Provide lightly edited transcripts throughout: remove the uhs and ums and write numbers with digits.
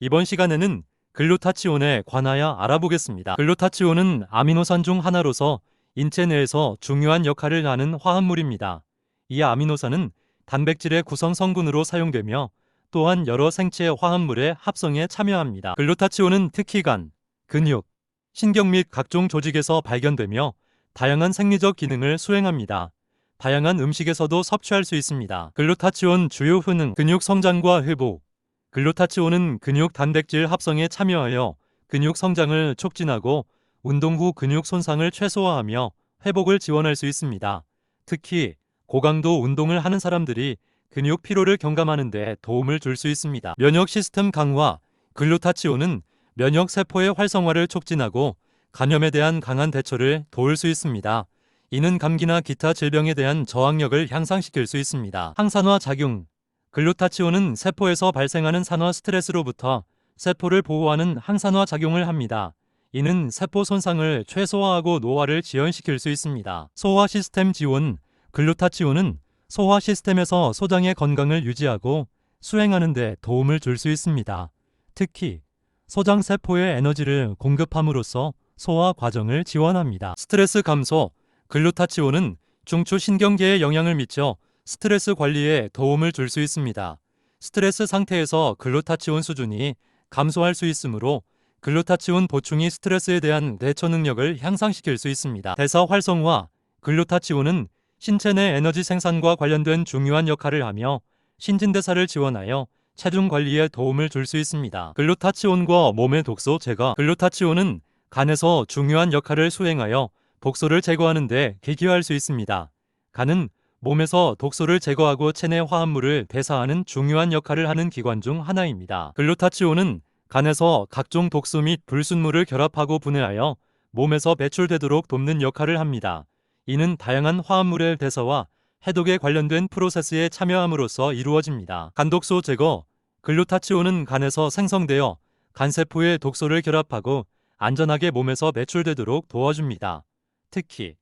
이번 시간에는 글루타치온에 관하여 알아보겠습니다. 글루타치온은 아미노산 중 하나로서 인체 내에서 중요한 역할을 하는 화합물입니다. 이 아미노산은 단백질의 구성 성분으로 사용되며 또한 여러 생체 화합물의 합성에 참여합니다. 글루타치온은 특히 간, 근육, 신경 및 각종 조직에서 발견되며 다양한 생리적 기능을 수행합니다. 다양한 음식에서도 섭취할 수 있습니다. 글루타치온 주요 효능, 근육 성장과 회복. 글루타치온은 근육 단백질 합성에 참여하여 근육 성장을 촉진하고 운동 후 근육 손상을 최소화하며 회복을 지원할 수 있습니다. 특히 고강도 운동을 하는 사람들이 근육 피로를 경감하는 데 도움을 줄 수 있습니다. 면역 시스템 강화. 글루타치온은 면역 세포의 활성화를 촉진하고 감염에 대한 강한 대처를 도울 수 있습니다. 이는 감기나 기타 질병에 대한 저항력을 향상시킬 수 있습니다. 항산화 작용. 글루타치온은 세포에서 발생하는 산화 스트레스로부터 세포를 보호하는 항산화 작용을 합니다. 이는 세포 손상을 최소화하고 노화를 지연시킬 수 있습니다. 소화 시스템 지원. 글루타치온은 소화 시스템에서 소장의 건강을 유지하고 수행하는 데 도움을 줄 수 있습니다. 특히 소장 세포에 에너지를 공급함으로써 소화 과정을 지원합니다. 스트레스 감소. 글루타치온은 중추신경계에 영향을 미쳐 스트레스 관리에 도움을 줄 수 있습니다. 스트레스 상태에서 글루타치온 수준이 감소할 수 있으므로 글루타치온 보충이 스트레스에 대한 대처 능력을 향상시킬 수 있습니다. 대사 활성화. 글루타치온은 신체 내 에너지 생산과 관련된 중요한 역할을 하며 신진대사를 지원하여 체중 관리에 도움을 줄 수 있습니다. 글루타치온과 몸의 독소 제거. 글루타치온은 간에서 중요한 역할을 수행하여 독소를 제거하는 데 기여할 수 있습니다. 간은 몸에서 독소를 제거하고 체내 화합물을 대사하는 중요한 역할을 하는 기관 중 하나입니다. 글루타치온은 간에서 각종 독소 및 불순물을 결합하고 분해하여 몸에서 배출되도록 돕는 역할을 합니다. 이는 다양한 화합물의 대사와 해독에 관련된 프로세스에 참여함으로써 이루어집니다. 간독소 제거. 글루타치온은 간에서 생성되어 간세포의 독소를 결합하고 안전하게 몸에서 배출되도록 도와줍니다. 특히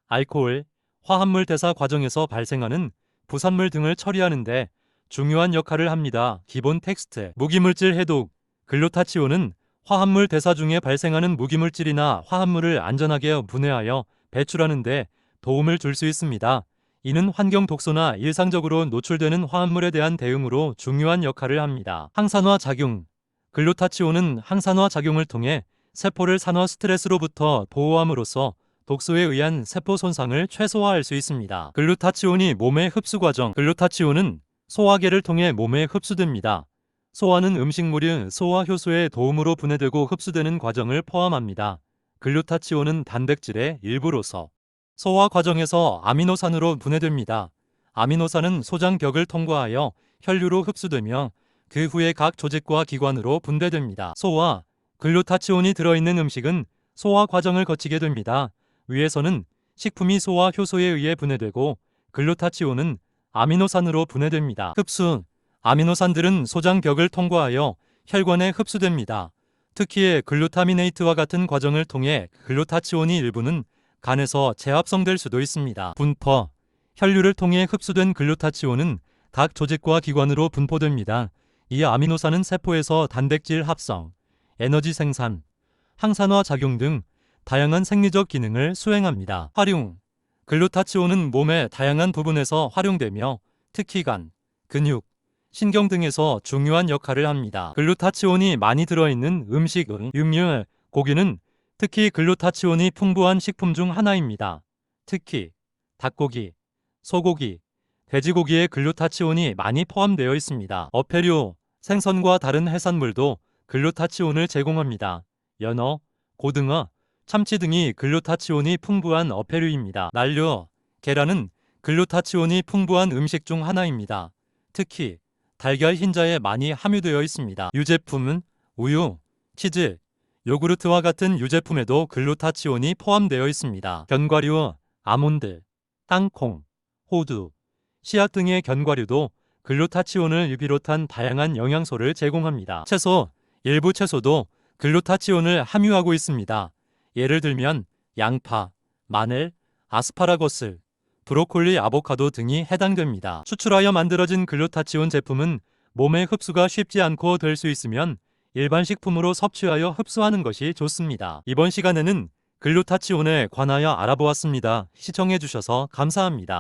알코올, 화합물 대사 과정에서 발생하는 부산물 등을 처리하는 데 중요한 역할을 합니다. 기본 텍스트. 무기물질 해독. 글루타치온은 화합물 대사 중에 발생하는 무기물질이나 화합물을 안전하게 분해하여 배출하는 데 도움을 줄 수 있습니다. 이는 환경 독소나 일상적으로 노출되는 화합물에 대한 대응으로 중요한 역할을 합니다. 항산화 작용. 글루타치온은 항산화 작용을 통해 세포를 산화 스트레스로부터 보호함으로써 독소에 의한 세포 손상을 최소화할 수 있습니다. 글루타치온이 몸의 흡수 과정. 글루타치온은 소화계를 통해 몸에 흡수됩니다. 소화는 음식물이 소화 효소의 도움으로 분해되고 흡수되는 과정을 포함합니다. 글루타치온은 단백질의 일부로서 소화 과정에서 아미노산으로 분해됩니다. 아미노산은 소장벽을 통과하여 혈류로 흡수되며 그 후에 각 조직과 기관으로 분배됩니다. 소화. 글루타치온이 들어있는 음식은 소화 과정을 거치게 됩니다. 위에서는 식품이 소화 효소에 의해 분해되고 글루타치온은 아미노산으로 분해됩니다. 흡수. 아미노산들은 소장벽을 통과하여 혈관에 흡수됩니다. 특히 글루타미네이트와 같은 과정을 통해 글루타치온이 일부는 간에서 재합성될 수도 있습니다. 분포. 혈류를 통해 흡수된 글루타치온은 각 조직과 기관으로 분포됩니다. 이 아미노산은 세포에서 단백질 합성, 에너지 생산, 항산화 작용 등 다양한 생리적 기능을 수행합니다. 활용. 글루타치온은 몸의 다양한 부분에서 활용되며 특히 간, 근육, 신경 등에서 중요한 역할을 합니다. 글루타치온이 많이 들어있는 음식은 육류, 고기는 특히 글루타치온이 풍부한 식품 중 하나입니다. 특히 닭고기, 소고기, 돼지고기에 글루타치온이 많이 포함되어 있습니다. 어패류, 생선과 다른 해산물도 글루타치온을 제공합니다. 연어, 고등어, 참치 등이 글루타치온이 풍부한 어패류입니다. 난류, 계란은 글루타치온이 풍부한 음식 중 하나입니다. 특히 달걀 흰자에 많이 함유되어 있습니다. 유제품은 우유, 치즈, 요구르트와 같은 유제품에도 글루타치온이 포함되어 있습니다. 견과류, 아몬드, 땅콩, 호두, 씨앗 등의 견과류도 글루타치온을 비롯한 다양한 영양소를 제공합니다. 채소, 일부 채소도 글루타치온을 함유하고 있습니다. 예를 들면 양파, 마늘, 아스파라거스, 브로콜리, 아보카도 등이 해당됩니다. 추출하여 만들어진 글루타치온 제품은 몸에 흡수가 쉽지 않고 될 수 있으면 일반 식품으로 섭취하여 흡수하는 것이 좋습니다. 이번 시간에는 글루타치온에 관하여 알아보았습니다. 시청해주셔서 감사합니다.